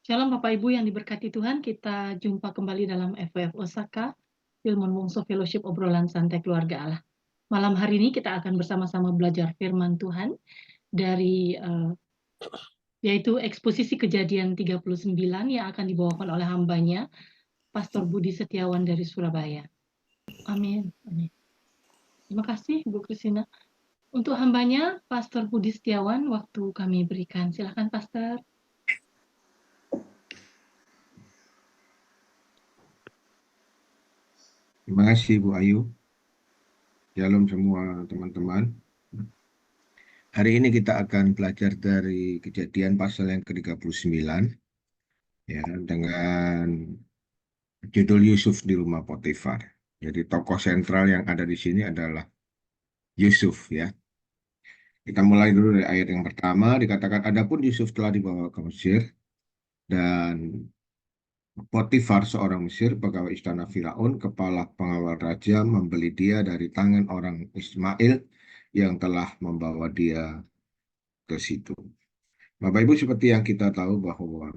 Shalom Bapak Ibu yang diberkati Tuhan, kita jumpa kembali dalam FWF Osaka, Filmon Wongso Fellowship Obrolan Santai Keluarga Allah. Malam hari ini kita akan bersama-sama belajar firman Tuhan dari yaitu eksposisi Kejadian 39 yang akan dibawakan oleh hambanya, Pastor Budi Setiawan dari Surabaya. Amin. Amin. Terima kasih Bu Kristina. Untuk hambanya, Pastor Budi Setiawan, waktu kami berikan. Silakan Pastor. Terima kasih Bu Ayu. Shalom semua teman-teman. Hari ini kita akan belajar dari Kejadian pasal yang ke-39 ya, dengan judul Yusuf di rumah Potifar. Jadi tokoh sentral yang ada di sini adalah Yusuf ya. Kita mulai dulu dari ayat yang pertama, dikatakan adapun Yusuf telah dibawa ke Mesir dan Potifar seorang Mesir, pegawai istana Firaun, kepala pengawal raja, membeli dia dari tangan orang Ismail yang telah membawa dia ke situ. Bapak Ibu, seperti yang kita tahu bahwa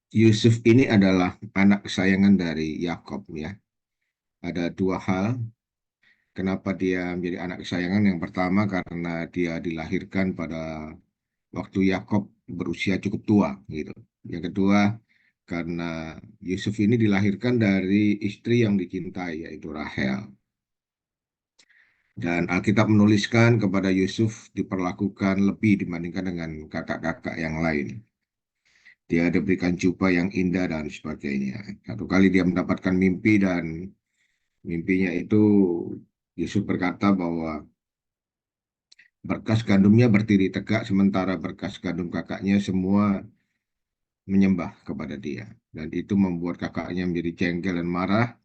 Yusuf ini adalah anak kesayangan dari Yakob ya. Ada dua hal kenapa dia menjadi anak kesayangan. Yang pertama karena dia dilahirkan pada waktu Yakob berusia cukup tua gitu. Yang kedua karena Yusuf ini dilahirkan dari istri yang dicintai yaitu Rahel. Dan Alkitab menuliskan kepada Yusuf diperlakukan lebih dibandingkan dengan kakak-kakak yang lain. Dia diberikan jubah yang indah dan sebagainya. Satu kali dia mendapatkan mimpi dan mimpinya itu Yusuf berkata bahwa berkas gandumnya berdiri tegak sementara berkas gandum kakaknya semua menyembah kepada dia. Dan itu membuat kakaknya menjadi jengkel dan marah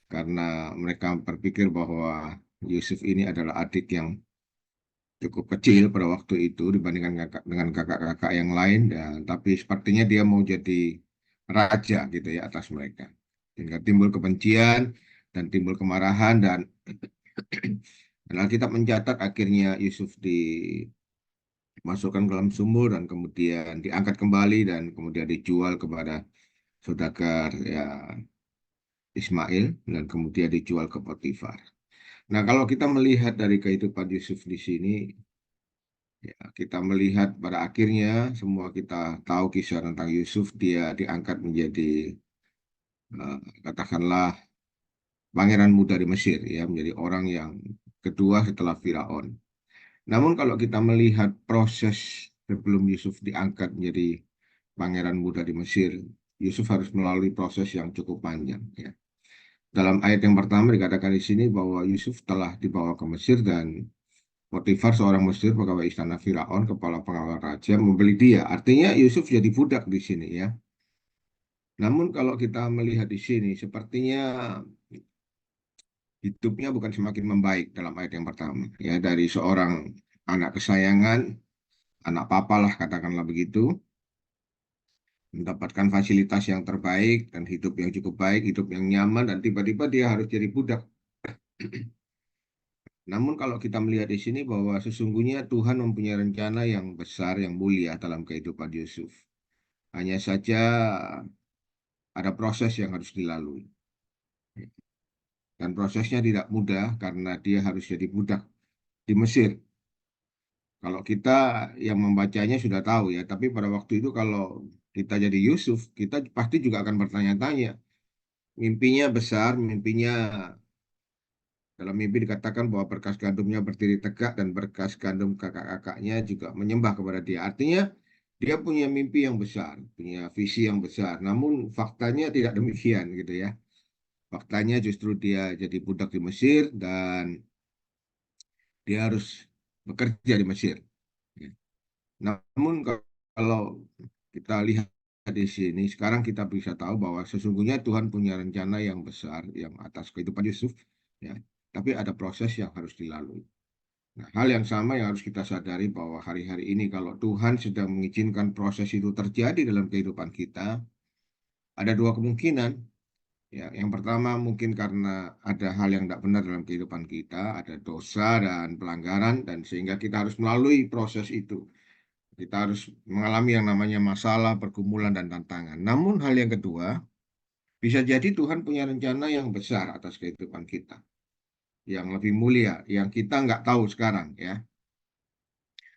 karena mereka berpikir bahwa Yusuf ini adalah adik yang cukup kecil pada waktu itu dibandingkan dengan kakak-kakak yang lain, dan tapi sepertinya dia mau jadi raja gitu ya atas mereka. Sehingga timbul kebencian dan timbul kemarahan dan Alkitab mencatat akhirnya Yusuf dimasukkan ke dalam sumur dan kemudian diangkat kembali dan kemudian dijual kepada saudagar ya Ismail dan kemudian dijual ke Potifar. Nah, kalau kita melihat dari kehidupan Yusuf di sini, ya, kita melihat pada akhirnya semua kita tahu kisah tentang Yusuf. Dia diangkat menjadi katakanlah pangeran muda di Mesir, ya, menjadi orang yang kedua setelah Firaun. Namun kalau kita melihat proses sebelum Yusuf diangkat menjadi pangeran muda di Mesir, Yusuf harus melalui proses yang cukup panjang. Ya. Dalam ayat yang pertama dikatakan di sini bahwa Yusuf telah dibawa ke Mesir dan Potifar seorang Mesir pegawai istana Firaun, kepala pengawal raja, membeli dia. Artinya Yusuf jadi budak di sini ya. Namun kalau kita melihat di sini, sepertinya hidupnya bukan semakin membaik dalam ayat yang pertama. Ya, dari seorang anak kesayangan, anak papa lah katakanlah begitu, mendapatkan fasilitas yang terbaik dan hidup yang cukup baik, hidup yang nyaman, dan tiba-tiba dia harus jadi budak. Namun kalau kita melihat di sini bahwa sesungguhnya Tuhan mempunyai rencana yang besar, yang mulia dalam kehidupan Yusuf. Hanya saja ada proses yang harus dilalui. Dan prosesnya tidak mudah karena dia harus jadi budak di Mesir. Kalau kita yang membacanya sudah tahu ya, tapi pada waktu itu kalau kita jadi Yusuf, kita pasti juga akan bertanya-tanya. Mimpinya besar, mimpinya dalam mimpi dikatakan bahwa berkas gandumnya berdiri tegak dan berkas gandum kakak-kakaknya juga menyembah kepada dia. Artinya dia punya mimpi yang besar, punya visi yang besar. Namun faktanya tidak demikian gitu ya. Faktanya justru dia jadi budak di Mesir dan dia harus bekerja di Mesir. Ya. Namun kalau kita lihat di sini, sekarang kita bisa tahu bahwa sesungguhnya Tuhan punya rencana yang besar yang atas kehidupan Yusuf, ya. Tapi ada proses yang harus dilalui. Nah, hal yang sama yang harus kita sadari bahwa hari-hari ini kalau Tuhan sedang mengizinkan proses itu terjadi dalam kehidupan kita, ada dua kemungkinan. Ya, yang pertama mungkin karena ada hal yang tidak benar dalam kehidupan kita, ada dosa dan pelanggaran, dan sehingga kita harus melalui proses itu. Kita harus mengalami yang namanya masalah, pergumulan, dan tantangan. Namun hal yang kedua, bisa jadi Tuhan punya rencana yang besar atas kehidupan kita, yang lebih mulia, yang kita nggak tahu sekarang ya.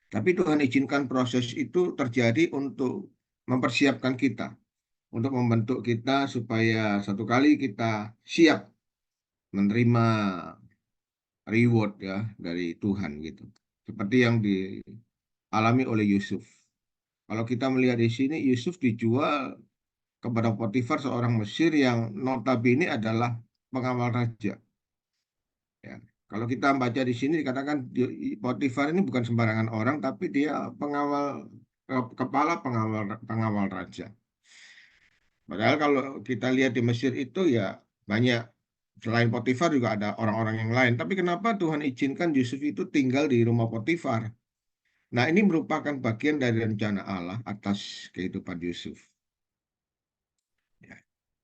Tapi Tuhan izinkan proses itu terjadi untuk mempersiapkan kita, untuk membentuk kita supaya satu kali kita siap menerima reward ya dari Tuhan gitu. Seperti yang dialami oleh Yusuf. Kalau kita melihat di sini, Yusuf dijual kepada Potifar, seorang Mesir yang notabene adalah pengawal raja. Ya. Kalau kita baca di sini dikatakan Potifar ini bukan sembarangan orang, tapi dia pengawal kepala pengawal pengawal raja. Padahal kalau kita lihat di Mesir itu ya banyak, selain Potifar juga ada orang-orang yang lain. Tapi kenapa Tuhan izinkan Yusuf itu tinggal di rumah Potifar? Nah, ini merupakan bagian dari rencana Allah atas kehidupan Yusuf. Ya.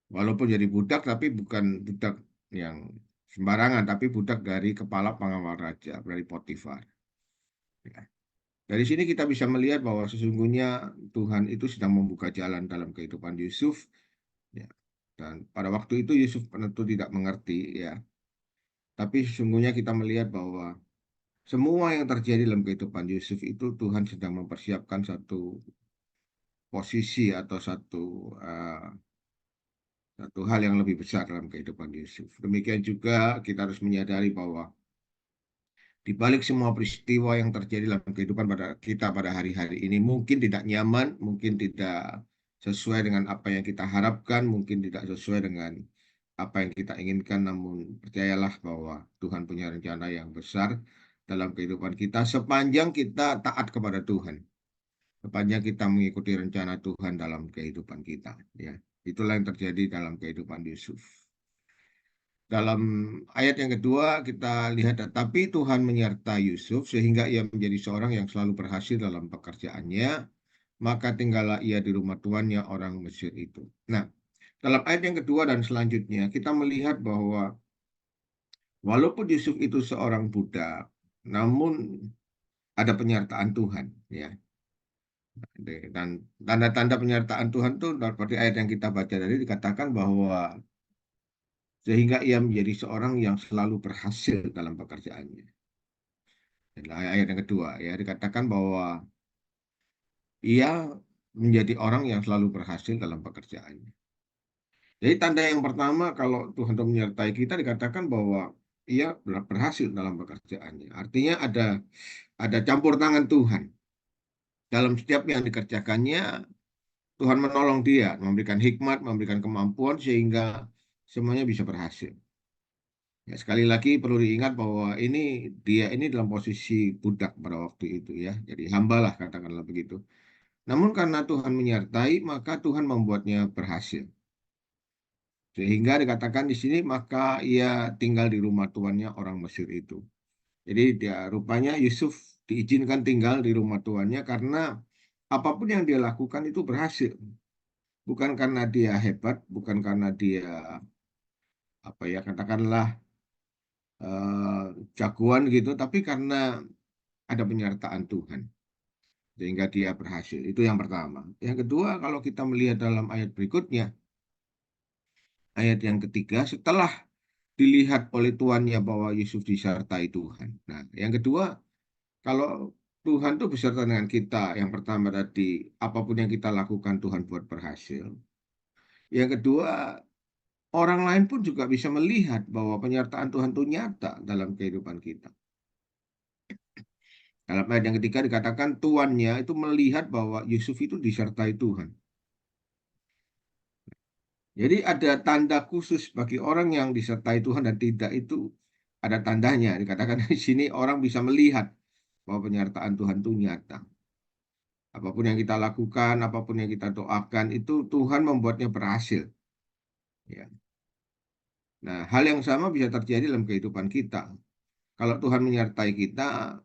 Walaupun jadi budak, tapi bukan budak yang sembarangan, tapi budak dari kepala pengawal raja, dari Potifar. Ya. Dari sini kita bisa melihat bahwa sesungguhnya Tuhan itu sedang membuka jalan dalam kehidupan Yusuf. Ya. Dan pada waktu itu Yusuf tentu tidak mengerti, ya. Tapi sesungguhnya kita melihat bahwa semua yang terjadi dalam kehidupan Yusuf itu Tuhan sedang mempersiapkan satu posisi atau satu hal yang lebih besar dalam kehidupan Yusuf. Demikian juga kita harus menyadari bahwa di balik semua peristiwa yang terjadi dalam kehidupan pada kita pada hari-hari ini mungkin tidak nyaman, mungkin tidak sesuai dengan apa yang kita harapkan, mungkin tidak sesuai dengan apa yang kita inginkan, namun percayalah bahwa Tuhan punya rencana yang besar dalam kehidupan kita sepanjang kita taat kepada Tuhan, sepanjang kita mengikuti rencana Tuhan dalam kehidupan kita. Ya, itulah yang terjadi dalam kehidupan Yusuf. Dalam ayat yang kedua kita lihat, tapi Tuhan menyertai Yusuf sehingga ia menjadi seorang yang selalu berhasil dalam pekerjaannya, maka tinggallah ia di rumah tuannya orang Mesir itu. Nah, dalam ayat yang kedua dan selanjutnya kita melihat bahwa walaupun Yusuf itu seorang budak, namun ada penyertaan Tuhan, ya. Dan tanda-tanda penyertaan Tuhan itu seperti ayat yang kita baca tadi dikatakan bahwa sehingga ia menjadi seorang yang selalu berhasil dalam pekerjaannya. Dan ayat yang kedua ya dikatakan bahwa ia menjadi orang yang selalu berhasil dalam pekerjaannya. Jadi tanda yang pertama kalau Tuhan itu menyertai kita dikatakan bahwa ia berhasil dalam pekerjaannya. Artinya ada campur tangan Tuhan dalam setiap yang dikerjakannya. Tuhan menolong dia, memberikan hikmat, memberikan kemampuan sehingga semuanya bisa berhasil. Ya, sekali lagi perlu diingat bahwa dia ini dalam posisi budak pada waktu itu ya. Jadi hamba lah katakanlah begitu. Namun karena Tuhan menyertai, maka Tuhan membuatnya berhasil. Sehingga dikatakan di sini, maka ia tinggal di rumah tuannya orang Mesir itu. Jadi dia rupanya Yusuf diizinkan tinggal di rumah tuannya karena apapun yang dia lakukan itu berhasil. Bukan karena dia hebat, bukan karena dia apa ya katakanlah eh, jagoan gitu, tapi karena ada penyertaan Tuhan sehingga dia berhasil. Itu yang pertama. Yang kedua, kalau kita melihat dalam ayat berikutnya, ayat yang ketiga, setelah dilihat oleh tuannya bahwa Yusuf disertai Tuhan. Nah, yang kedua, kalau Tuhan itu beserta dengan kita, yang pertama tadi, apapun yang kita lakukan Tuhan buat berhasil. Yang kedua, orang lain pun juga bisa melihat bahwa penyertaan Tuhan itu nyata dalam kehidupan kita. Dalam ayat yang ketiga dikatakan tuannya itu melihat bahwa Yusuf itu disertai Tuhan. Jadi ada tanda khusus bagi orang yang disertai Tuhan dan tidak itu ada tandanya. Dikatakan di sini orang bisa melihat bahwa penyertaan Tuhan itu nyata. Apapun yang kita lakukan, apapun yang kita doakan itu Tuhan membuatnya berhasil. Ya. Nah, hal yang sama bisa terjadi dalam kehidupan kita. Kalau Tuhan menyertai kita,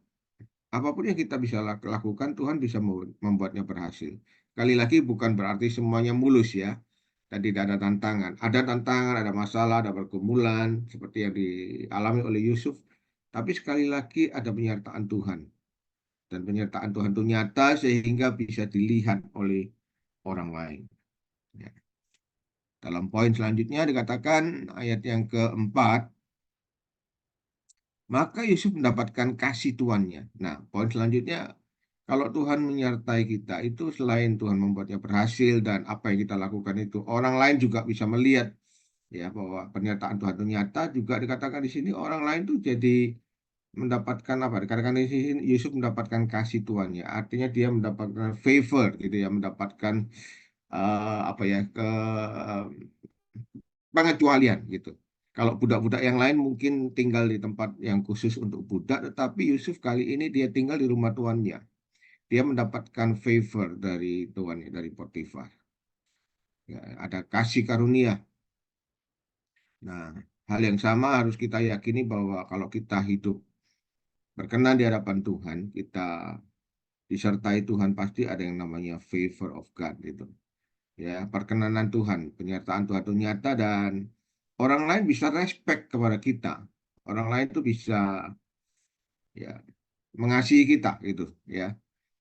apapun yang kita bisa lakukan, Tuhan bisa membuatnya berhasil. Sekali lagi bukan berarti semuanya mulus ya, dan tidak ada tantangan. Ada tantangan, ada masalah, ada pergumulan, seperti yang dialami oleh Yusuf. Tapi sekali lagi ada penyertaan Tuhan dan penyertaan Tuhan itu nyata sehingga bisa dilihat oleh orang lain. Ya. Dalam poin selanjutnya dikatakan ayat yang keempat, maka Yusuf mendapatkan kasih tuannya. Nah, poin selanjutnya, kalau Tuhan menyertai kita, itu selain Tuhan membuatnya berhasil dan apa yang kita lakukan itu, orang lain juga bisa melihat ya bahwa pernyataan Tuhan itu nyata. Juga dikatakan di sini orang lain tuh jadi mendapatkan apa? Dikatakan di sini Yusuf mendapatkan kasih tuannya. Artinya dia mendapatkan favor gitu ya, mendapatkan apa ya pengecualian gitu. Kalau budak-budak yang lain mungkin tinggal di tempat yang khusus untuk budak, tetapi Yusuf kali ini dia tinggal di rumah tuannya. Dia mendapatkan favor dari tuannya, dari Potifar. Ya, ada kasih karunia. Nah, hal yang sama harus kita yakini bahwa kalau kita hidup berkenan di hadapan Tuhan, kita disertai Tuhan, pasti ada yang namanya favor of God gitu. Ya, perkenanan Tuhan, penyertaan Tuhan itu nyata dan orang lain bisa respect kepada kita. Orang lain tuh bisa ya mengasihi kita gitu ya.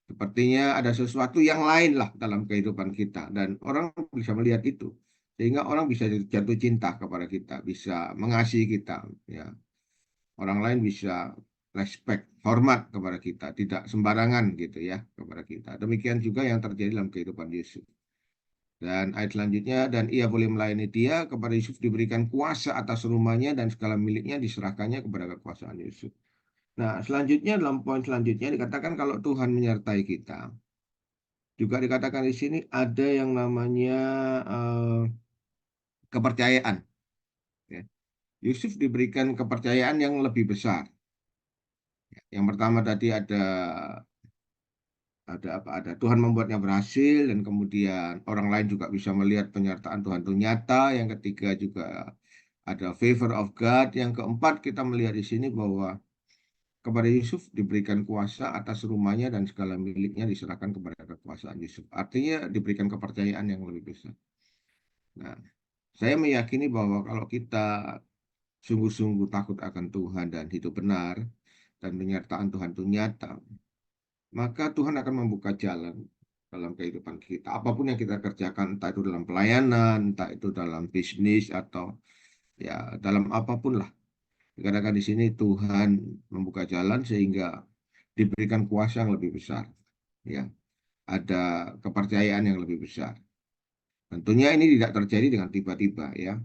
Sepertinya ada sesuatu yang lain lah dalam kehidupan kita dan orang bisa melihat itu. Sehingga orang bisa jatuh cinta kepada kita, bisa mengasihi kita ya. Orang lain bisa respect, hormat kepada kita, tidak sembarangan gitu ya kepada kita. Demikian juga yang terjadi dalam kehidupan Yesus. Dan ayat selanjutnya, dan ia boleh melayani dia, kepada Yusuf diberikan kuasa atas rumahnya dan segala miliknya diserahkannya kepada kekuasaan Yusuf. Nah, selanjutnya dalam poin selanjutnya dikatakan kalau Tuhan menyertai kita, juga dikatakan di sini ada yang namanya eh, kepercayaan. Ya. Yusuf diberikan kepercayaan yang lebih besar. Yang pertama tadi ada apa? Ada Tuhan membuatnya berhasil dan kemudian orang lain juga bisa melihat penyertaan Tuhan itu nyata. Yang ketiga juga ada favor of God. Yang keempat kita melihat di sini bahwa kepada Yusuf diberikan kuasa atas rumahnya dan segala miliknya diserahkan kepada kekuasaan Yusuf. Artinya diberikan kepercayaan yang lebih besar. Nah, saya meyakini bahwa kalau kita sungguh-sungguh takut akan Tuhan dan hidup benar dan penyertaan Tuhan itu nyata, maka Tuhan akan membuka jalan dalam kehidupan kita. Apapun yang kita kerjakan, entah itu dalam pelayanan, entah itu dalam bisnis atau ya dalam apapun lah. Dikatakan di sini Tuhan membuka jalan sehingga diberikan kuasa yang lebih besar. Ya, ada kepercayaan yang lebih besar. Tentunya ini tidak terjadi dengan tiba-tiba ya.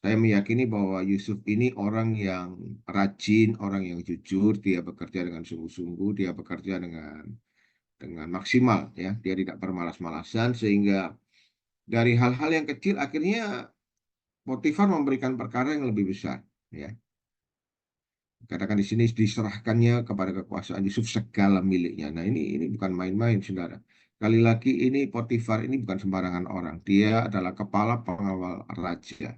Saya meyakini bahwa Yusuf ini orang yang rajin, orang yang jujur, dia bekerja dengan sungguh-sungguh, dia bekerja dengan maksimal ya. Dia tidak bermalas-malasan sehingga dari hal-hal yang kecil akhirnya Potifar memberikan perkara yang lebih besar ya. Katakan di sini diserahkannya kepada kekuasaan Yusuf segala miliknya. Nah, ini bukan main-main, saudara. Kali lagi ini Potifar ini bukan sembarangan orang. Dia adalah kepala pengawal raja.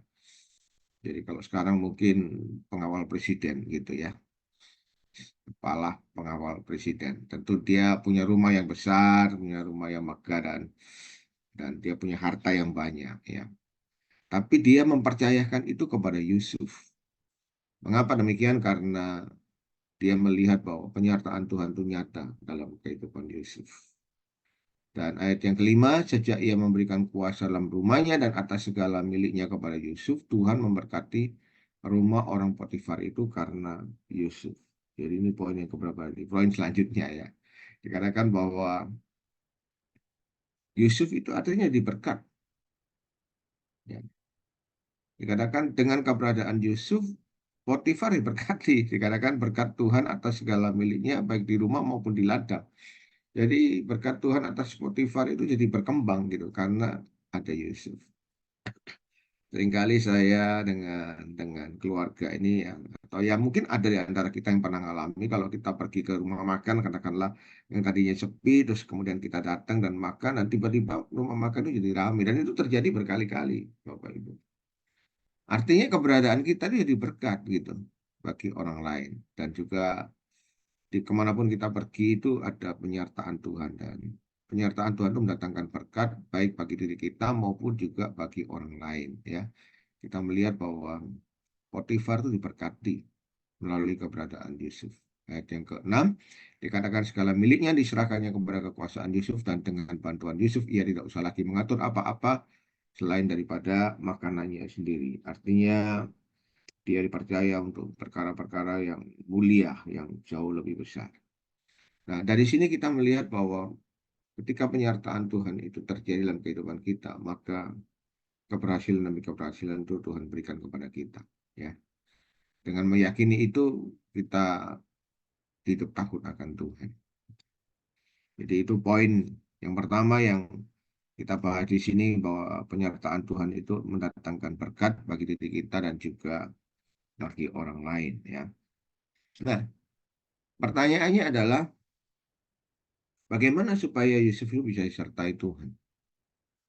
Jadi kalau sekarang mungkin pengawal presiden gitu ya. Kepala pengawal presiden. Tentu dia punya rumah yang besar, punya rumah yang megah dan dia punya harta yang banyak ya. Tapi dia mempercayakan itu kepada Yusuf. Mengapa demikian? Karena dia melihat bahwa penyertaan Tuhan itu nyata dalam kehidupan Yusuf. Dan ayat yang kelima, sejak ia memberikan kuasa dalam rumahnya dan atas segala miliknya kepada Yusuf, Tuhan memberkati rumah orang Potifar itu karena Yusuf. Jadi ini poin yang keberapa ini? Poin selanjutnya ya. Dikatakan bahwa Yusuf itu artinya diberkat. Ya. Dikatakan dengan keberadaan Yusuf, Potifar diberkati. Dikatakan berkat Tuhan atas segala miliknya, baik di rumah maupun di ladang. Jadi berkat Tuhan atas Potifar itu jadi berkembang gitu karena ada Yusuf. Seringkali saya dengan keluarga ini ya, atau ya mungkin ada di antara kita yang pernah ngalami kalau kita pergi ke rumah makan katakanlah yang tadinya sepi terus kemudian kita datang dan makan dan tiba-tiba rumah makan itu jadi ramai dan itu terjadi berkali-kali Bapak Ibu. Artinya keberadaan kita itu jadi berkat gitu bagi orang lain dan juga di kemanapun kita pergi itu ada penyertaan Tuhan dan penyertaan Tuhan itu mendatangkan berkat baik bagi diri kita maupun juga bagi orang lain ya. Kita melihat bahwa Potifar itu diberkati melalui keberadaan Yusuf. Ayat yang ke-6 Dikatakan segala miliknya diserahkannya kepada kekuasaan Yusuf dan dengan bantuan Yusuf ia tidak usah lagi mengatur apa-apa selain daripada makanannya sendiri. Artinya dia dipercaya untuk perkara-perkara yang mulia, yang jauh lebih besar. Nah, dari sini kita melihat bahwa ketika penyertaan Tuhan itu terjadi dalam kehidupan kita, maka keberhasilan demi keberhasilan itu Tuhan berikan kepada kita. Ya, dengan meyakini itu kita hidup takut akan Tuhan. Jadi itu poin yang pertama yang kita bahas di sini, bahwa penyertaan Tuhan itu mendatangkan berkat bagi diri kita dan juga bagi orang lain. Ya. Nah, pertanyaannya adalah bagaimana supaya Yusuf itu bisa disertai Tuhan?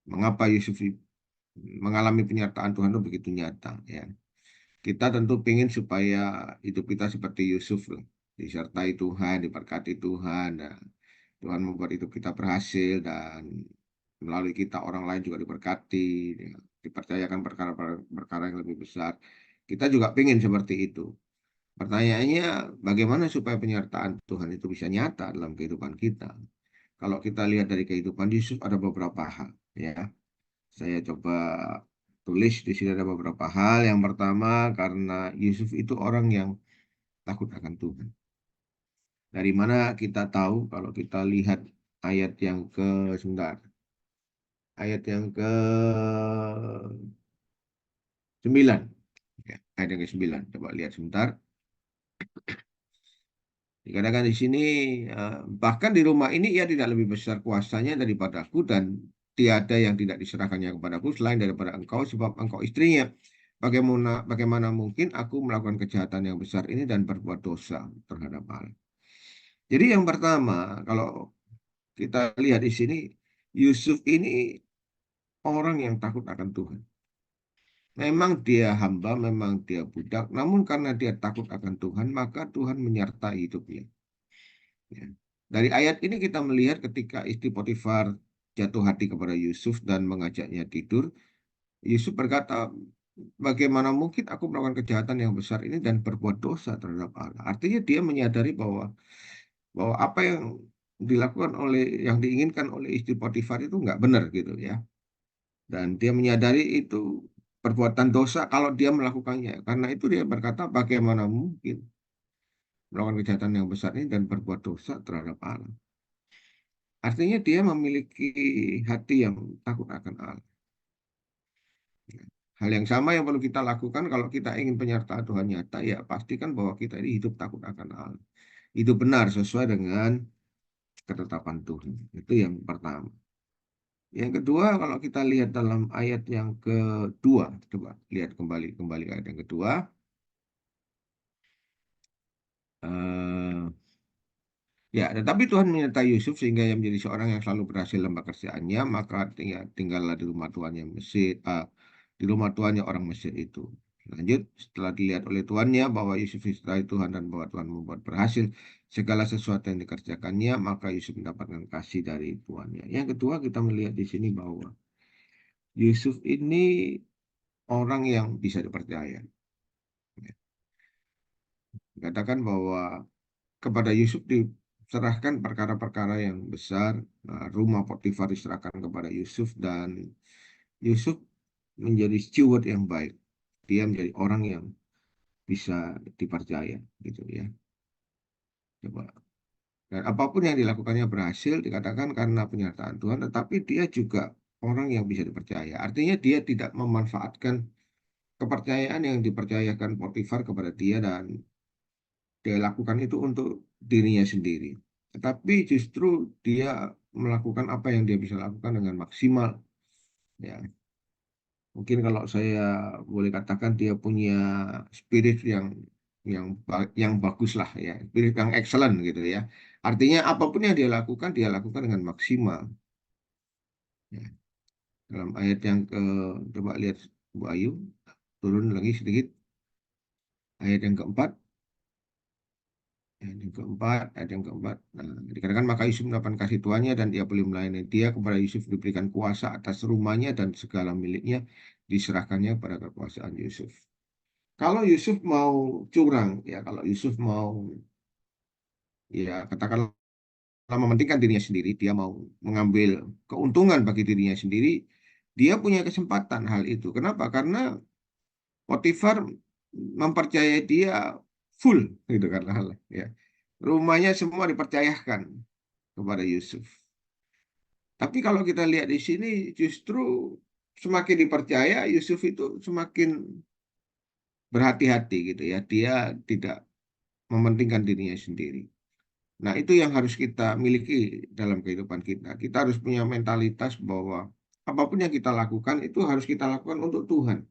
Mengapa Yusuf mengalami penyertaan Tuhan itu begitu nyata? Ya. Kita tentu ingin supaya hidup kita seperti Yusuf loh. Disertai Tuhan, diberkati Tuhan. Nah, Tuhan membuat hidup kita berhasil dan melalui kita orang lain juga diberkati, ya, dipercayakan perkara-perkara yang lebih besar. Kita juga ingin seperti itu. Pertanyaannya, bagaimana supaya penyertaan Tuhan itu bisa nyata dalam kehidupan kita? Kalau kita lihat dari kehidupan Yusuf ada beberapa hal, ya. Saya coba tulis di sini ada beberapa hal. Yang pertama, karena Yusuf itu orang yang takut akan Tuhan. Dari mana kita tahu? Kalau kita lihat ayat yang ke sebentar, ayat yang ke 9. Ya, ayat yang ke-9. Coba lihat sebentar. Dikatakan di sini, bahkan di rumah ini ia tidak lebih besar kuasanya daripadaku dan tiada yang tidak diserahkannya kepadaku selain daripada engkau sebab engkau istrinya. Bagaimana mungkin aku melakukan kejahatan yang besar ini dan berbuat dosa terhadap Allah. Jadi yang pertama, kalau kita lihat di sini, Yusuf ini orang yang takut akan Tuhan. Memang dia hamba, memang dia budak, namun karena dia takut akan Tuhan, maka Tuhan menyertai hidupnya. Ya. Dari ayat ini kita melihat ketika istri Potifar jatuh hati kepada Yusuf dan mengajaknya tidur, Yusuf berkata, bagaimana mungkin aku melakukan kejahatan yang besar ini dan berbuat dosa terhadap Allah. Artinya dia menyadari bahwa apa yang dilakukan yang diinginkan oleh istri Potifar itu nggak benar gitu ya. Dan dia menyadari itu perbuatan dosa kalau dia melakukannya. Karena itu dia berkata, bagaimana mungkin melakukan kejahatan yang besar ini dan berbuat dosa terhadap Allah. Artinya dia memiliki hati yang takut akan Allah. Hal yang sama yang perlu kita lakukan kalau kita ingin penyertaan Tuhan nyata, ya pastikan bahwa kita ini hidup takut akan Allah. Itu benar sesuai dengan ketetapan Tuhan. Itu yang pertama. Yang kedua, kalau kita lihat dalam ayat yang kedua, coba lihat kembali ayat yang kedua. Eh, Ya, tetapi Tuhan menyertai Yusuf sehingga ia menjadi seorang yang selalu berhasil dalam pekerjaannya, maka tinggallah di rumah tuannya Mesir, di rumah tuannya orang Mesir itu. Lanjut, setelah dilihat oleh tuannya bahwa Yusuf disertai Tuhan dan bahwa Tuhan membuat berhasil segala sesuatu yang dikerjakannya, maka Yusuf mendapatkan kasih dari tuannya. Yang kedua, kita melihat di sini bahwa Yusuf ini orang yang bisa dipercaya. Katakan bahwa kepada Yusuf diserahkan perkara-perkara yang besar. Nah, rumah Potifar diserahkan kepada Yusuf dan Yusuf menjadi steward yang baik. Dia menjadi orang yang bisa dipercaya, gitu ya. Coba. Dan apapun yang dilakukannya berhasil dikatakan karena penyertaan Tuhan, tetapi dia juga orang yang bisa dipercaya. Artinya dia tidak memanfaatkan kepercayaan yang dipercayakan Potifar kepada dia dan dia lakukan itu untuk dirinya sendiri. Tetapi justru dia melakukan apa yang dia bisa lakukan dengan maksimal. Ya, mungkin kalau saya boleh katakan dia punya spirit yang bagus lah ya, spirit yang excellent gitu ya. Artinya apapun yang dia lakukan dengan maksimal. Ya. Dalam ayat yang coba lihat Bu Ayu, turun lagi sedikit. Ayat yang keempat. Ayat yang keempat. Nah, dikatakan maka Yusuf mendapatkan kasih tuannya dan ia boleh melayani dia. Kepada Yusuf diberikan kuasa atas rumahnya dan segala miliknya diserahkannya pada kekuasaan Yusuf. Kalau Yusuf mau curang, ya kalau Yusuf mau ya katakanlah mementingkan dirinya sendiri, dia mau mengambil keuntungan bagi dirinya sendiri, dia punya kesempatan hal itu. Kenapa? Karena Potifar mempercayai dia full, gitu kan hal ya. Rumahnya semua dipercayakan kepada Yusuf. Tapi kalau kita lihat di sini justru semakin dipercaya Yusuf itu semakin berhati-hati gitu ya. Dia tidak mementingkan dirinya sendiri. Nah, itu yang harus kita miliki dalam kehidupan kita. Kita harus punya mentalitas bahwa apapun yang kita lakukan itu harus kita lakukan untuk Tuhan.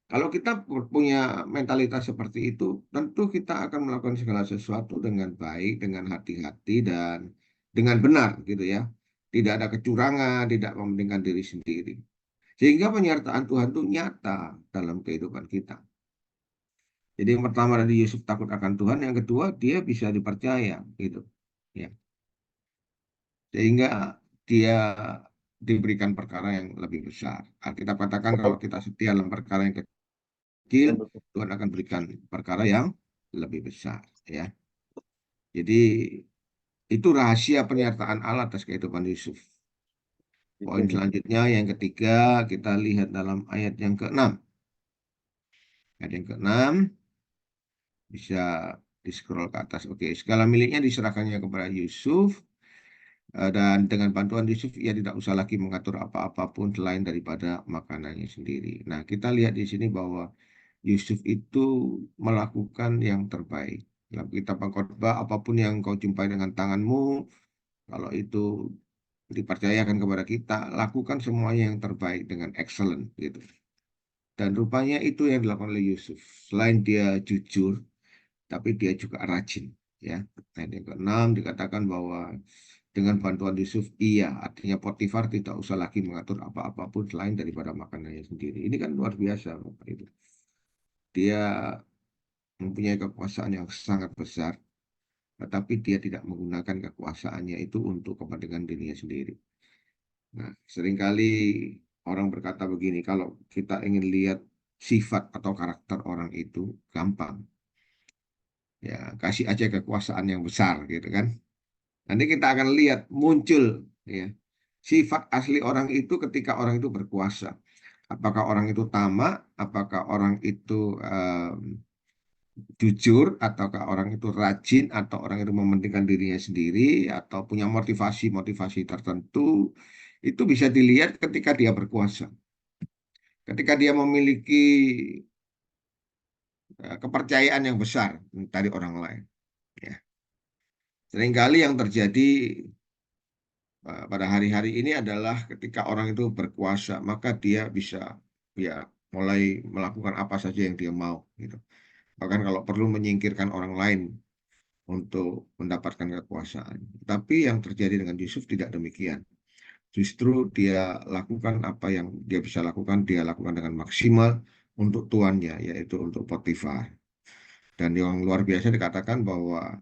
Kalau kita punya mentalitas seperti itu, tentu kita akan melakukan segala sesuatu dengan baik, dengan hati-hati, dan dengan benar gitu ya. Tidak ada kecurangan, tidak mementingkan diri sendiri. Sehingga penyertaan Tuhan itu nyata dalam kehidupan kita. Jadi yang pertama dari Yusuf takut akan Tuhan, yang kedua dia bisa dipercaya gitu. Ya. Sehingga dia diberikan perkara yang lebih besar. Alkitab katakan kalau kita setia dalam perkara yang kecil, Tuhan akan berikan perkara yang lebih besar. Ya, jadi itu rahasia penyertaan Allah atas kehidupan Yusuf. Poin selanjutnya yang ketiga kita lihat dalam ayat yang ke-6. Ayat yang ke-6 bisa di-scroll ke atas. Oke, segala miliknya diserahkannya kepada Yusuf. Dan dengan bantuan Yusuf, ia tidak usah lagi mengatur apa-apapun selain daripada makanannya sendiri. Nah, kita lihat di sini bahwa Yusuf itu melakukan yang terbaik. Dalam kitab Pengkhotbah, apapun yang kau jumpai dengan tanganmu, kalau itu dipercayakan kepada kita, lakukan semuanya yang terbaik dengan excellent gitu. Dan rupanya itu yang dilakukan oleh Yusuf. Selain dia jujur, tapi dia juga rajin. Ya, nah, yang keenam dikatakan bahwa dengan bantuan Yusuf, iya, artinya Potifar tidak usah lagi mengatur apa-apapun selain daripada makanannya sendiri. Ini kan luar biasa, Bapak Ibu. Dia mempunyai kekuasaan yang sangat besar, tetapi dia tidak menggunakan kekuasaannya itu untuk kepentingan dirinya sendiri. Nah, seringkali orang berkata begini, kalau kita ingin lihat sifat atau karakter orang itu gampang, ya kasih aja kekuasaan yang besar gitu kan. Nanti kita akan lihat muncul ya sifat asli orang itu ketika orang itu berkuasa. Apakah orang itu tamak, apakah orang itu jujur, ataukah orang itu rajin, atau orang itu mementingkan dirinya sendiri, atau punya motivasi-motivasi tertentu, itu bisa dilihat ketika dia berkuasa. Ketika dia memiliki kepercayaan yang besar dari orang lain. Ya. Seringkali yang terjadi pada hari-hari ini adalah ketika orang itu berkuasa, maka dia bisa ya mulai melakukan apa saja yang dia mau gitu. Bahkan kalau perlu menyingkirkan orang lain untuk mendapatkan kekuasaan. Tapi yang terjadi dengan Yusuf tidak demikian. Justru dia lakukan apa yang dia bisa lakukan, dia lakukan dengan maksimal untuk tuannya, yaitu untuk Potifar. Dan yang luar biasa dikatakan bahwa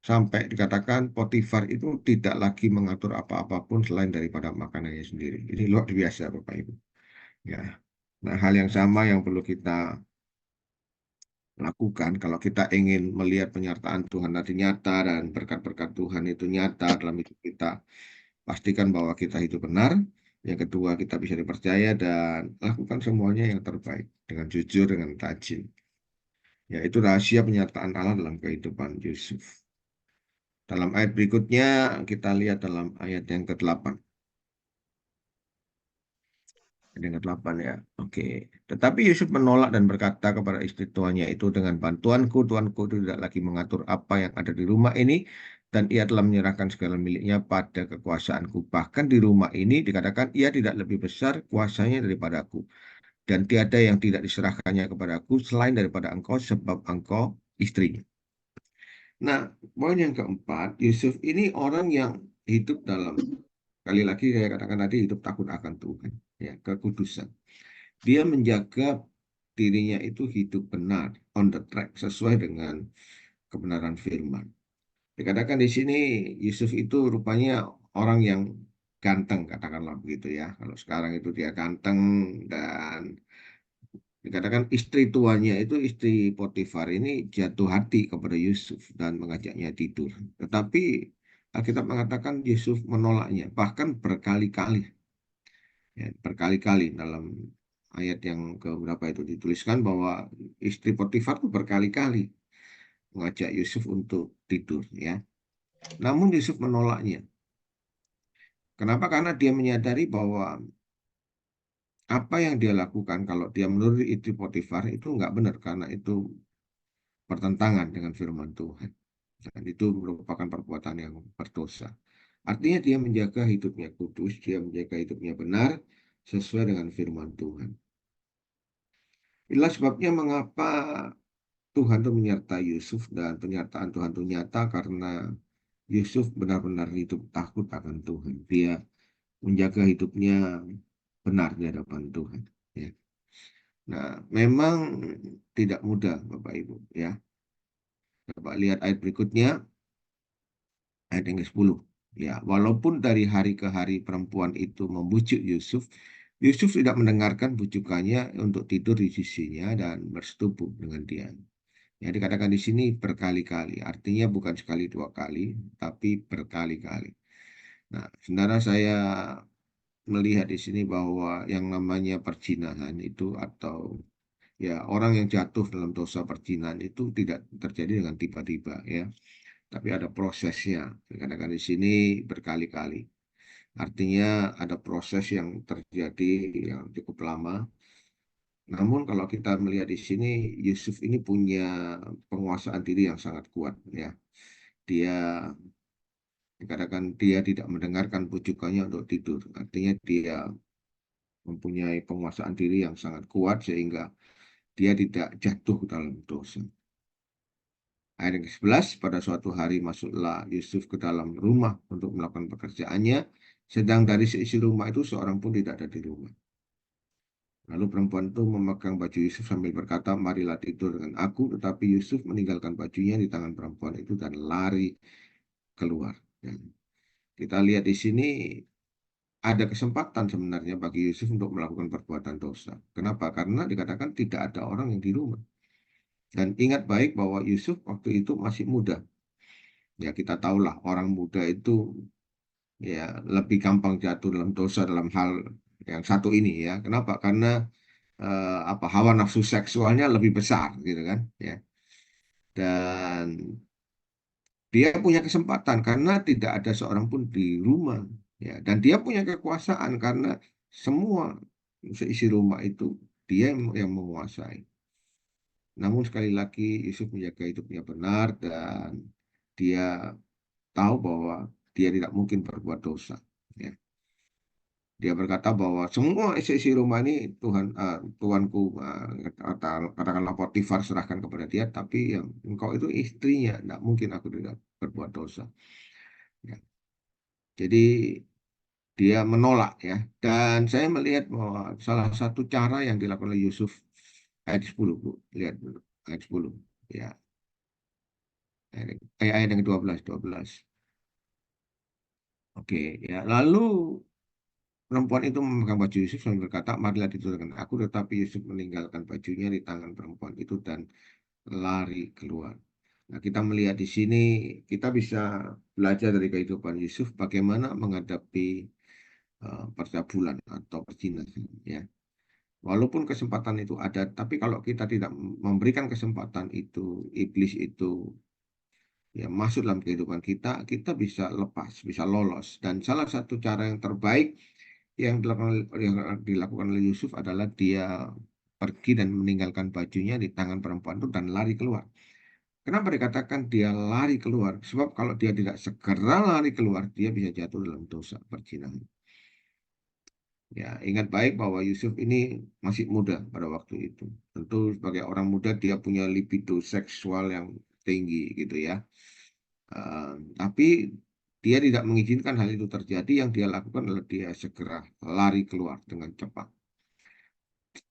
sampai dikatakan Potifar itu tidak lagi mengatur apa-apapun selain daripada makanannya sendiri. Ini luar biasa, Bapak Ibu. Ya. Nah, hal yang sama yang perlu kita lakukan kalau kita ingin melihat penyertaan Tuhan nanti nyata dan berkat-berkat Tuhan itu nyata dalam hidup kita. Pastikan bahwa kita hidup benar. Yang kedua, kita bisa dipercaya dan lakukan semuanya yang terbaik dengan jujur, dengan rajin. Yaitu rahasia penyertaan Allah dalam kehidupan Yusuf. Dalam ayat berikutnya, kita lihat dalam ayat yang ke-8. Ayat yang ke-8 ya. Oke. Tetapi Yusuf menolak dan berkata kepada istri tuannya itu, dengan bantuanku, tuanku itu tidak lagi mengatur apa yang ada di rumah ini, dan ia telah menyerahkan segala miliknya pada kekuasaanku. Bahkan di rumah ini dikatakan ia tidak lebih besar kuasanya daripadaku. Dan tiada yang tidak diserahkannya kepadaku selain daripada engkau, sebab engkau istrinya. Nah, poin yang keempat, Yusuf ini orang yang hidup dalam, kali lagi saya katakan tadi, hidup takut akan Tuhan, ya, kekudusan. Dia menjaga dirinya itu hidup benar, on the track, sesuai dengan kebenaran firman. Dikatakan di sini, Yusuf itu rupanya orang yang ganteng, katakanlah begitu ya. Kalau sekarang itu dia ganteng dan Dikatakan istri tuanya itu istri Potifar ini jatuh hati kepada Yusuf dan mengajaknya tidur. Tetapi Alkitab mengatakan Yusuf menolaknya, bahkan berkali-kali. Ya, berkali-kali dalam ayat yang keberapa itu dituliskan bahwa istri Potifar itu berkali-kali mengajak Yusuf untuk tidur. Ya, namun Yusuf menolaknya. Kenapa? Karena dia menyadari bahwa apa yang dia lakukan kalau dia menurut istri Potifar itu nggak benar karena itu bertentangan dengan firman Tuhan. Dan itu merupakan perbuatan yang berdosa. Artinya dia menjaga hidupnya kudus, dia menjaga hidupnya benar sesuai dengan firman Tuhan. Inilah sebabnya mengapa Tuhan itu menyertai Yusuf dan penyertaan Tuhan itu nyata karena Yusuf benar-benar hidup takut akan Tuhan. Dia menjaga hidupnya benar di hadapan Tuhan. Ya. Nah, memang tidak mudah, Bapak Ibu. Ya, Bapak lihat ayat berikutnya, ayat yang ke-10. Ya, walaupun dari hari ke hari perempuan itu membujuk Yusuf, Yusuf tidak mendengarkan bujukannya untuk tidur di sisinya dan bersetubuh dengan dia. Ya, dikatakan di sini berkali-kali, artinya bukan sekali dua kali, tapi berkali-kali. Nah, saudara, saya melihat di sini bahwa yang namanya perzinahan itu atau ya orang yang jatuh dalam dosa perzinahan itu tidak terjadi dengan tiba-tiba ya, tapi ada prosesnya. Dikatakan di sini berkali-kali. Artinya ada proses yang terjadi yang cukup lama. Namun kalau kita melihat di sini, Yusuf ini punya penguasaan diri yang sangat kuat ya. Dia dikatakan dia tidak mendengarkan bujukannya untuk tidur. Artinya dia mempunyai penguasaan diri yang sangat kuat sehingga dia tidak jatuh dalam dosa. Ayat yang ke-11, pada suatu hari masuklah Yusuf ke dalam rumah untuk melakukan pekerjaannya, sedang dari seisi rumah itu seorang pun tidak ada di rumah. Lalu perempuan itu memegang baju Yusuf sambil berkata, marilah tidur dengan aku. Tetapi Yusuf meninggalkan bajunya di tangan perempuan itu dan lari keluar. Dan kita lihat di sini ada kesempatan sebenarnya bagi Yusuf untuk melakukan perbuatan dosa. Kenapa? Karena dikatakan tidak ada orang yang di rumah. Dan ingat baik bahwa Yusuf waktu itu masih muda. Ya kita tahulah orang muda itu ya lebih gampang jatuh dalam dosa dalam hal yang satu ini ya. Kenapa? Karena apa hawa nafsu seksualnya lebih besar gitu kan ya. Dan dia punya kesempatan karena tidak ada seorang pun di rumah ya. Dan dia punya kekuasaan karena semua seisi rumah itu dia yang menguasai. Namun sekali lagi Yusuf menjaga hidupnya benar dan dia tahu bahwa dia tidak mungkin berbuat dosa. Ya. Dia berkata bahwa semua isi rumah ini Tuanku, katakanlah Potifar serahkan kepada dia, tapi yang engkau itu istrinya, tidak mungkin aku tidak berbuat dosa. Ya. Jadi dia menolak ya. Dan saya melihat bahwa salah satu cara yang dilakukan oleh Yusuf ayat 10, Bu. Lihat dulu, ayat 10. Ya, ayat yang ke-12. Oke, ya. Lalu perempuan itu memegang baju Yusuf dan berkata, marilah tidur dengan aku. Tetapi Yusuf meninggalkan bajunya di tangan perempuan itu dan lari keluar. Nah, kita melihat di sini, kita bisa belajar dari kehidupan Yusuf bagaimana menghadapi percabulan atau perzinahan. Ya. Walaupun kesempatan itu ada, tapi kalau kita tidak memberikan kesempatan itu, iblis itu ya masuk dalam kehidupan kita, kita bisa lepas, bisa lolos. Dan salah satu cara yang terbaik yang dilakukan oleh Yusuf adalah dia pergi dan meninggalkan bajunya di tangan perempuan itu dan lari keluar. Kenapa dikatakan dia lari keluar? Sebab kalau dia tidak segera lari keluar, dia bisa jatuh dalam dosa perzinahan. Ya, ingat baik bahwa Yusuf ini masih muda pada waktu itu. Tentu sebagai orang muda dia punya libido seksual yang tinggi gitu ya. Tapi dia tidak mengizinkan hal itu terjadi. Yang dia lakukan adalah dia segera lari keluar dengan cepat.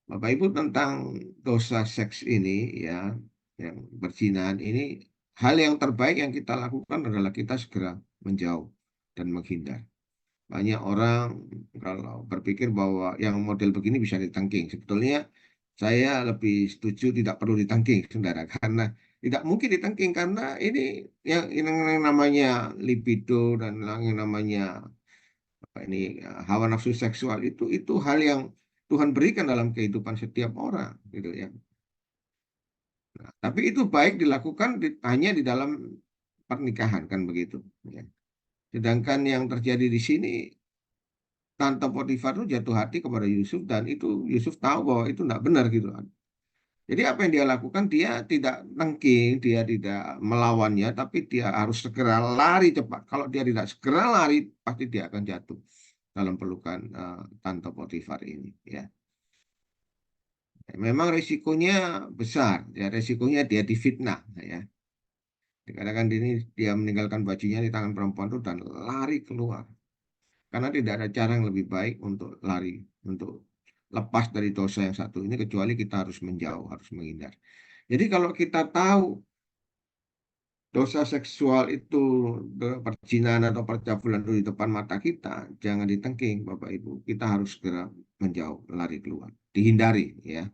Bapak Ibu tentang dosa seks ini ya, yang berzinahan ini, hal yang terbaik yang kita lakukan adalah kita segera menjauh dan menghindar. Banyak orang kalau berpikir bahwa yang model begini bisa ditangking. Sebetulnya Saya lebih setuju tidak perlu ditangking, saudara, karena tidak mungkin ditangking karena yang namanya libido dan yang namanya apa ini hawa nafsu seksual itu hal yang Tuhan berikan dalam kehidupan setiap orang, gitu ya. Nah, tapi itu baik dilakukan hanya di dalam pernikahan kan begitu. Ya. Sedangkan yang terjadi di sini, Tante Potifar itu jatuh hati kepada Yusuf dan itu Yusuf tahu bahwa itu tidak benar gitu kan. Jadi apa yang dia lakukan, dia tidak nengking, dia tidak melawannya, tapi dia harus segera lari cepat. Kalau dia tidak segera lari, pasti dia akan jatuh dalam pelukan Tante Potifar ini. Ya, memang risikonya besar, ya risikonya dia difitnah, ya. Dikatakan ini dia meninggalkan bajunya di tangan perempuan itu dan lari keluar. Karena tidak ada cara yang lebih baik untuk lari, untuk lepas dari dosa yang satu ini kecuali kita harus menjauh, harus menghindar. Jadi kalau kita tahu dosa seksual itu, perzinahan atau percabulan itu di depan mata kita, jangan ditengking, Bapak Ibu. Kita harus segera menjauh, lari keluar, dihindari, ya.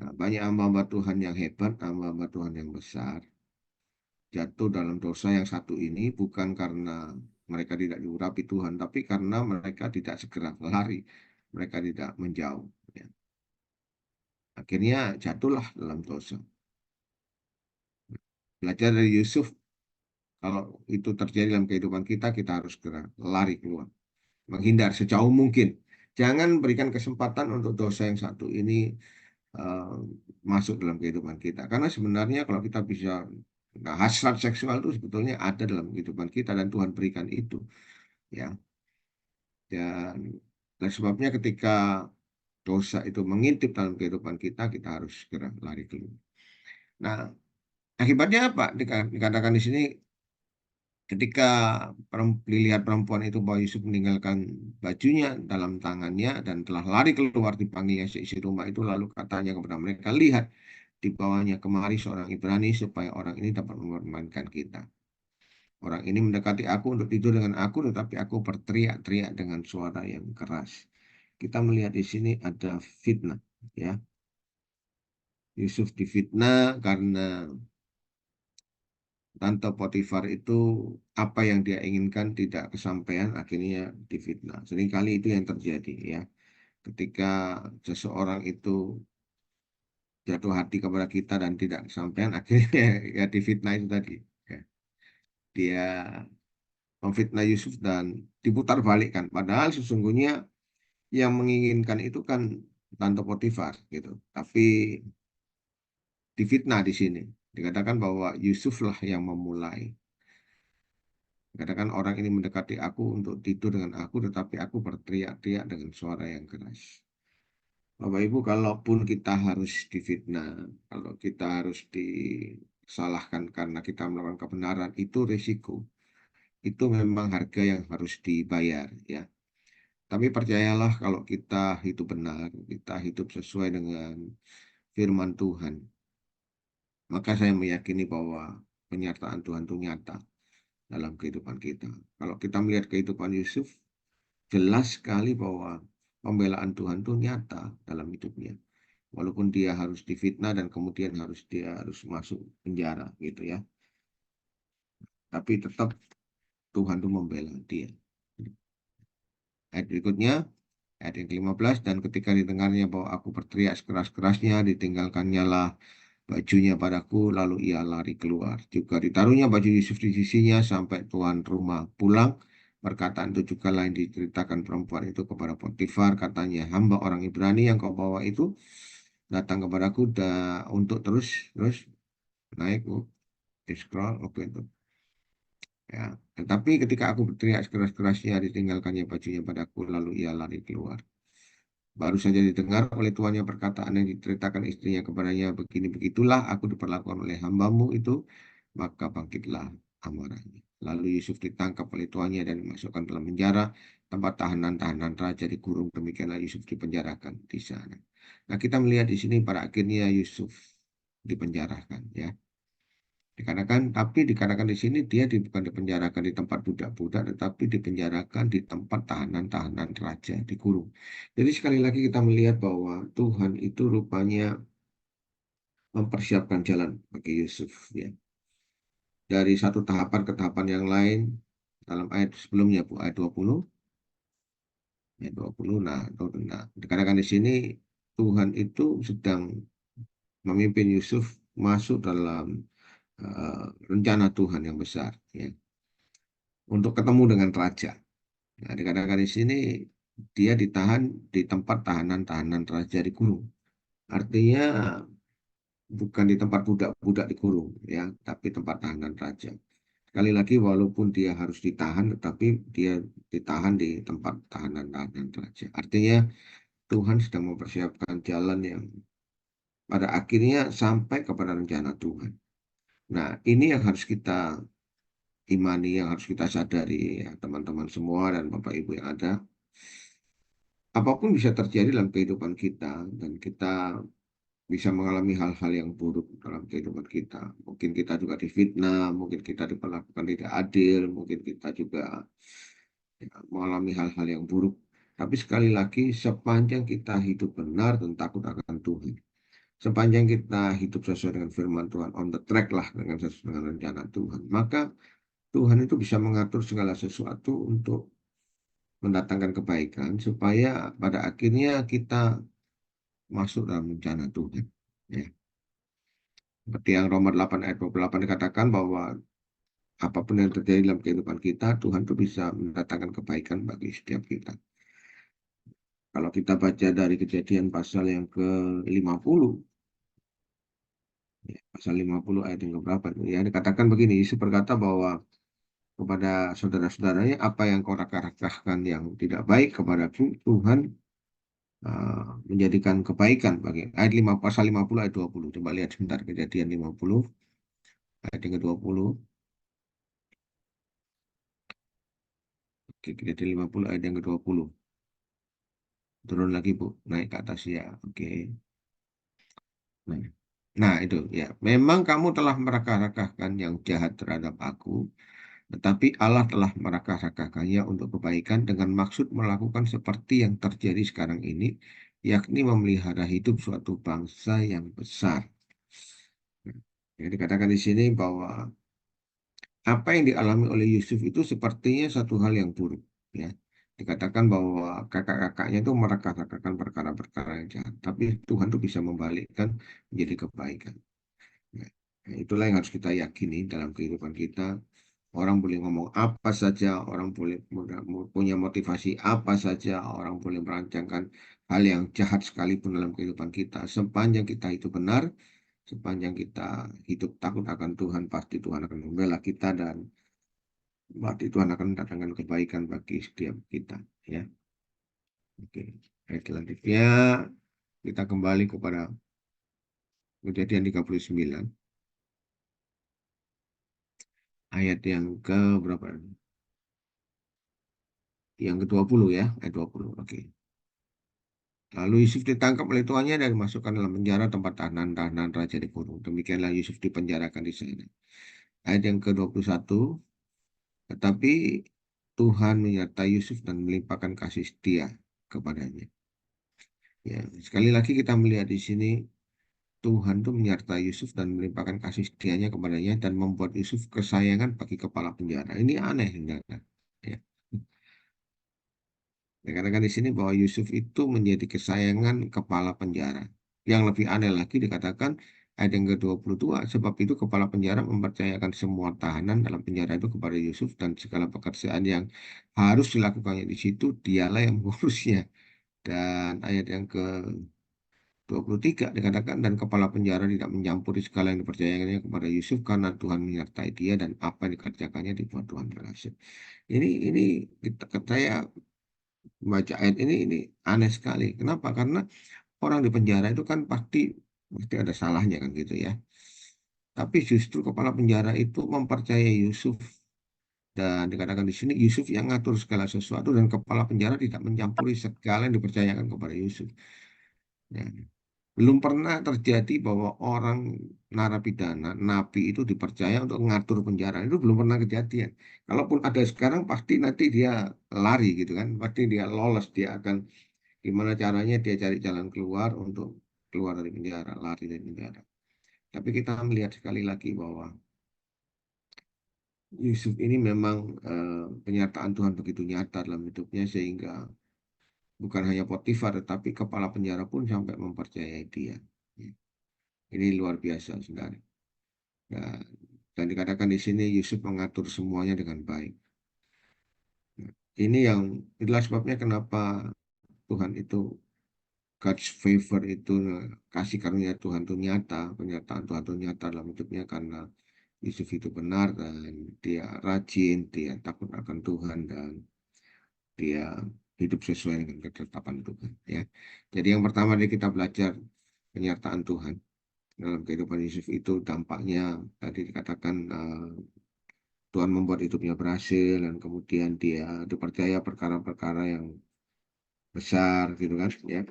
Nah, banyak hamba-hamba Tuhan yang hebat, hamba-hamba Tuhan yang besar, jatuh dalam dosa yang satu ini bukan karena mereka tidak diurapi Tuhan, tapi karena mereka tidak segera lari, mereka tidak menjauh, ya. Akhirnya jatuhlah dalam dosa. Belajar dari Yusuf, kalau itu terjadi dalam kehidupan kita, kita harus segera lari keluar, menghindar sejauh mungkin. Jangan berikan kesempatan untuk dosa yang satu ini eh, masuk dalam kehidupan kita. Karena sebenarnya kalau kita bisa, nah, hasrat seksual itu sebetulnya ada dalam kehidupan kita dan Tuhan berikan itu, ya. Dan dan sebabnya ketika dosa itu mengintip dalam kehidupan kita, kita harus segera lari keluar. Nah, akibatnya apa? Dikatakan di sini ketika dilihat perempuan itu bahwa Yusuf meninggalkan bajunya dalam tangannya dan telah lari keluar, dipanggilnya seisi rumah itu, lalu katanya kepada mereka, lihat, dibawanya kemari seorang Ibrani supaya orang ini dapat mempermainkan kita. Orang ini mendekati aku untuk tidur dengan aku, tetapi aku berteriak-teriak dengan suara yang keras. Kita melihat di sini ada fitnah, ya. Yusuf difitnah karena Tante Potifar itu apa yang dia inginkan tidak kesampaian, akhirnya difitnah. Seringkali itu yang terjadi, ya. Ketika seseorang itu jatuh hati kepada kita dan tidak kesampaian, akhirnya ya difitnah itu tadi. Ya. Dia memfitnah Yusuf dan diputar balikkan. Padahal sesungguhnya yang menginginkan itu kan Tante Potifar gitu. Tapi difitnah di sini. Dikatakan bahwa Yusuflah yang memulai. Katakan orang ini mendekati aku untuk tidur dengan aku, tetapi aku berteriak-teriak dengan suara yang keras. Bapak Ibu, kalaupun kita harus difitnah, kalau kita harus disalahkan karena kita melakukan kebenaran, itu risiko. Itu memang harga yang harus dibayar, ya. Tapi percayalah kalau kita hidup benar, kita hidup sesuai dengan firman Tuhan, maka saya meyakini bahwa penyertaan Tuhan itu nyata dalam kehidupan kita. Kalau kita melihat kehidupan Yusuf, jelas sekali bahwa pembelaan Tuhan itu nyata dalam hidupnya. Walaupun dia harus difitnah dan kemudian dia harus masuk penjara gitu, ya. Tapi tetap Tuhan itu membela dia. Ayat berikutnya, ayat yang ke-15, dan ketika didengarnya bahwa aku berteriak sekeras-kerasnya, ditinggalkannya lah bajunya padaku, lalu ia lari keluar. Juga ditaruhnya baju Yusuf di sisinya sampai tuan rumah pulang. Perkataan itu juga lain diceritakan perempuan itu kepada Potifar, katanya, hamba orang Ibrani yang kau bawa itu datang kepadaku untuk terus terus naik, di scroll, oke itu. Ya, tetapi ketika aku berteriak sekeras-kerasnya, ditinggalkannya bajunya padaku, lalu ia lari keluar. Baru saja didengar oleh tuannya perkataan yang diceritakan istrinya kepadanya, begini begitulah aku diperlakukan oleh hambamu itu, maka bangkitlah amarahnya. Lalu Yusuf ditangkap oleh tuannya dan dimasukkan dalam penjara, tempat tahanan-tahanan raja dikurung. Demikianlah Yusuf dipenjarakan di sana. Nah, kita melihat di sini pada akhirnya Yusuf dipenjarakan, ya. Dikarenakan di sini dia bukan dipenjarakan di tempat budak-budak, tetapi dipenjarakan di tempat tahanan-tahanan raja, dikurung. Jadi sekali lagi kita melihat bahwa Tuhan itu rupanya mempersiapkan jalan bagi Yusuf, ya. Dari satu tahapan ke tahapan yang lain, dalam ayat sebelumnya, Bu, ayat 20, ayat 20, nah, dikarenakan di sini Tuhan itu sedang memimpin Yusuf masuk dalam rencana Tuhan yang besar, ya, untuk ketemu dengan raja. Nah, dikatakan di sini dia ditahan di tempat tahanan-tahanan raja dikurung. Artinya bukan di tempat budak-budak dikurung, ya, tapi tempat tahanan raja. Sekali lagi, walaupun dia harus ditahan, tetapi dia ditahan di tempat tahanan-tahanan raja. Artinya Tuhan sedang mempersiapkan jalan yang pada akhirnya sampai kepada rencana Tuhan. Nah, ini yang harus kita imani, yang harus kita sadari, ya, teman-teman semua dan Bapak Ibu yang ada. Apapun bisa terjadi dalam kehidupan kita, dan kita bisa mengalami hal-hal yang buruk dalam kehidupan kita. Mungkin kita juga difitnah, mungkin kita diperlakukan tidak adil, mungkin kita juga, ya, mengalami hal-hal yang buruk. Tapi sekali lagi, sepanjang kita hidup benar dan takut akan Tuhan, sepanjang kita hidup sesuai dengan firman Tuhan, on the track lah dengan sesuai dengan rencana Tuhan, maka Tuhan itu bisa mengatur segala sesuatu untuk mendatangkan kebaikan, supaya pada akhirnya kita masuk dalam rencana Tuhan. Ya. Seperti yang Roma 8 ayat 28 dikatakan bahwa apapun yang terjadi dalam kehidupan kita, Tuhan itu bisa mendatangkan kebaikan bagi setiap kita. Kalau kita baca dari Kejadian pasal yang ke-50, ya, pasal 50 ayat yang keberapa, ya, dikatakan begini, Yesus berkata bahwa kepada saudara-saudaranya, apa yang kau rakas-rakaskan yang tidak baik kepadaku, Tuhan menjadikan kebaikan bagi. Ayat 5, pasal 50 ayat 20. Coba lihat sebentar Kejadian 50 ayat yang ke-20. Oke, Kejadian 50 ayat yang ke-20. Turun lagi, Bu. Naik ke atas, ya. Oke. Nah, nah, itu ya. Memang kamu telah merakah-rakahkan yang jahat terhadap aku, tetapi Allah telah merakah-rakahkannya untuk kebaikan dengan maksud melakukan seperti yang terjadi sekarang ini, yakni memelihara hidup suatu bangsa yang besar. Nah, yang dikatakan di sini bahwa apa yang dialami oleh Yusuf itu sepertinya satu hal yang buruk, ya. Dikatakan bahwa kakak-kakaknya itu merakah-rakahkan perkara-perkara yang jahat, tapi Tuhan tuh bisa membalikkan menjadi kebaikan. Ya. Nah, itulah yang harus kita yakini dalam kehidupan kita. Orang boleh ngomong apa saja, orang boleh punya motivasi apa saja, orang boleh merancangkan hal yang jahat sekalipun dalam kehidupan kita. Sepanjang kita itu benar, sepanjang kita hidup takut akan Tuhan, pasti Tuhan akan membela kita, dan berarti Tuhan akan mendatangkan kebaikan bagi setiap kita, ya. Oke. Baik, selanjutnya kita kembali kepada Kejadian 39 ayat yang ke berapa? Yang ke-20, ya, ayat 20. Oke. Lalu Yusuf ditangkap oleh tuannya dan dimasukkan dalam penjara tempat tahanan-tahanan raja dikurung. Demikianlah Yusuf dipenjarakan di sana. Ayat yang ke-21, tetapi Tuhan menyertai Yusuf dan melimpahkan kasih setia kepadanya. Ya, sekali lagi kita melihat di sini Tuhan itu menyertai Yusuf dan melimpahkan kasih setianya kepadanya dan membuat Yusuf kesayangan bagi kepala penjara. Ini aneh, saudara. Ya. Dikatakan di sini bahwa Yusuf itu menjadi kesayangan kepala penjara. Yang lebih aneh lagi dikatakan ayat yang ke-22, sebab itu kepala penjara mempercayakan semua tahanan dalam penjara itu kepada Yusuf, dan segala pekerjaan yang harus dilakukannya di situ dialah yang mengurusnya. Dan ayat yang ke-23 dikatakan, dan kepala penjara tidak mencampuri segala yang dipercayakannya kepada Yusuf karena Tuhan menyertai dia, dan apa yang dikerjakannya dibuat Tuhan berhasil. Ini saya baca ayat ini aneh sekali. Kenapa? Karena orang di penjara itu kan pasti ada salahnya, kan gitu, ya. Tapi justru kepala penjara itu mempercayai Yusuf, dan dikatakan di sini Yusuf yang ngatur segala sesuatu, dan kepala penjara tidak mencampuri segala yang dipercayakan kepada Yusuf. Ya. Belum pernah terjadi bahwa orang narapidana, napi itu dipercaya untuk mengatur penjara. Itu belum pernah kejadian. Kalaupun ada sekarang, pasti nanti dia lari gitu kan. Pasti dia lolos, dia akan gimana caranya dia cari jalan keluar untuk keluar dari penjara, lari dari penjara. Tapi kita melihat sekali lagi bahwa Yusuf ini memang penyertaan Tuhan begitu nyata dalam hidupnya sehingga bukan hanya Potifar tetapi kepala penjara pun sampai mempercayai dia. Ya, ini luar biasa, saudara. Dan, dan dikatakan di sini Yusuf mengatur semuanya dengan baik. Nah, ini yang itulah sebabnya kenapa Tuhan itu God's favor itu kasih karunia Tuhan itu nyata, penyertaan Tuhan itu nyata dalam hidupnya karena Yusuf itu benar dan dia rajin, dia takut akan Tuhan dan dia hidup sesuai dengan ketetapan Tuhan. Ya, jadi yang pertama dari kita belajar penyertaan Tuhan dalam kehidupan Yusuf itu dampaknya tadi dikatakan Tuhan membuat hidupnya berhasil dan kemudian dia dipercaya perkara-perkara yang besar gitu kan ya.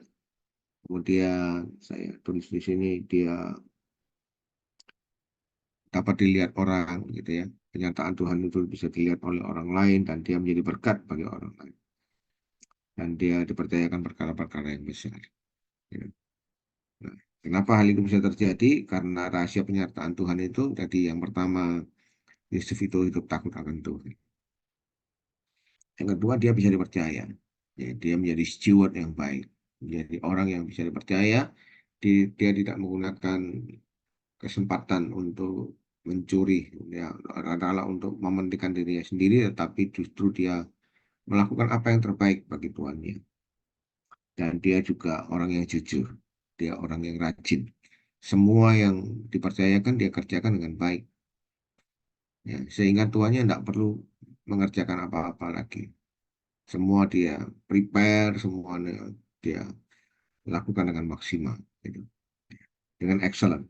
Kemudian saya tulis di sini dia dapat dilihat orang gitu ya. Kenyataan Tuhan itu bisa dilihat oleh orang lain dan dia menjadi berkat bagi orang lain. Dan dia dipercayakan perkara-perkara yang besar. Ya. Nah, kenapa hal itu bisa terjadi? Karena rahasia penyertaan Tuhan itu tadi yang pertama Yusuf itu hidup takut akan Tuhan. Yang kedua dia bisa dipercaya. Ya, dia menjadi steward yang baik. Menjadi orang yang bisa dipercaya. Dia tidak menggunakan kesempatan untuk mencuri, ya, adalah untuk mementingkan dirinya sendiri, tetapi justru dia melakukan apa yang terbaik bagi tuannya. Dan dia juga orang yang jujur, dia orang yang rajin. Semua yang dipercayakan dia kerjakan dengan baik, ya, sehingga tuannya tidak perlu mengerjakan apa-apa lagi. Semua dia prepare, semuanya dia lakukan dengan maksimal, gitu. Dengan excellent.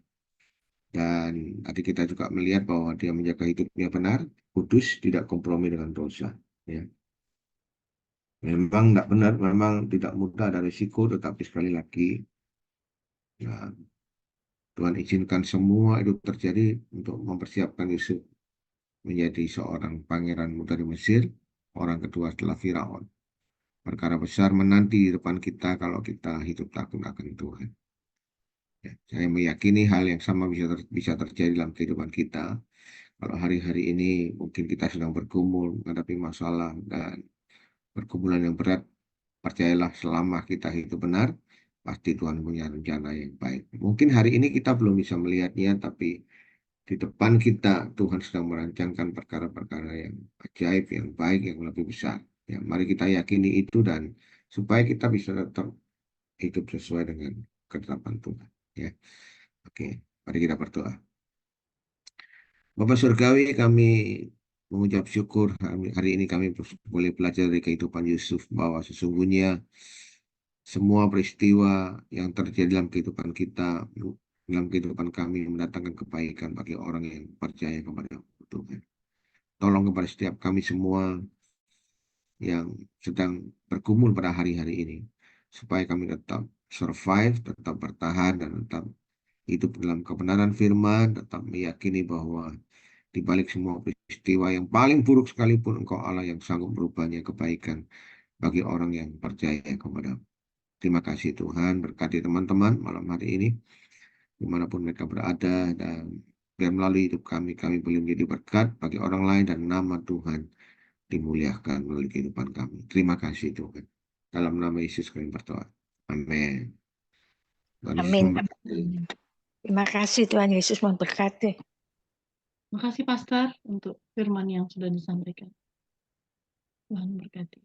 Dan tadi kita juga melihat bahwa dia menjaga hidupnya benar, kudus, tidak kompromi dengan dosa. Ya. Memang tidak benar, memang tidak mudah, ada risiko, tetapi sekali lagi, ya, Tuhan izinkan semua itu terjadi untuk mempersiapkan Yusuf menjadi seorang pangeran muda di Mesir, orang kedua setelah Firaun. Perkara besar menanti di depan kita kalau kita hidup takut akan Tuhan. Ya, saya meyakini hal yang sama bisa terjadi dalam kehidupan kita. Kalau hari-hari ini mungkin kita sedang bergumul, menghadapi masalah dan pergumulan yang berat, percayalah selama kita hidup benar, pasti Tuhan punya rencana yang baik. Mungkin hari ini kita belum bisa melihatnya, tapi di depan kita Tuhan sedang merancangkan perkara-perkara yang ajaib, yang baik, yang lebih besar. Ya, mari kita yakini itu dan supaya kita bisa tetap hidup sesuai dengan ketetapan Tuhan. Ya, oke, mari kita berdoa. Bapak Surgawi, kami mengucap syukur hari ini kami boleh belajar dari kehidupan Yusuf bahwa sesungguhnya semua peristiwa yang terjadi dalam kehidupan kita, dalam kehidupan kami mendatangkan kebaikan bagi orang yang percaya kepada Tuhan. Tolong kepada setiap kami semua yang sedang bergumul pada hari-hari ini, supaya kami tetap survive, tetap bertahan, dan tetap hidup dalam kebenaran firman, tetap meyakini bahwa di balik semua peristiwa yang paling buruk sekalipun, Engkau Allah yang sanggup merubahnya kebaikan bagi orang yang percaya kepada. Terima kasih Tuhan, berkati teman-teman malam hari ini, dimanapun mereka berada, dan biar melalui hidup kami boleh menjadi berkat bagi orang lain, dan nama Tuhan dimuliakan melalui kehidupan kami. Terima kasih Tuhan. Dalam nama Yesus kami berdoa. Amin. Tuhan Yesus Amin. memberkati. Terima kasih Tuhan Yesus memberkati. Terima kasih Pastor untuk firman yang sudah disampaikan. Tuhan memberkati.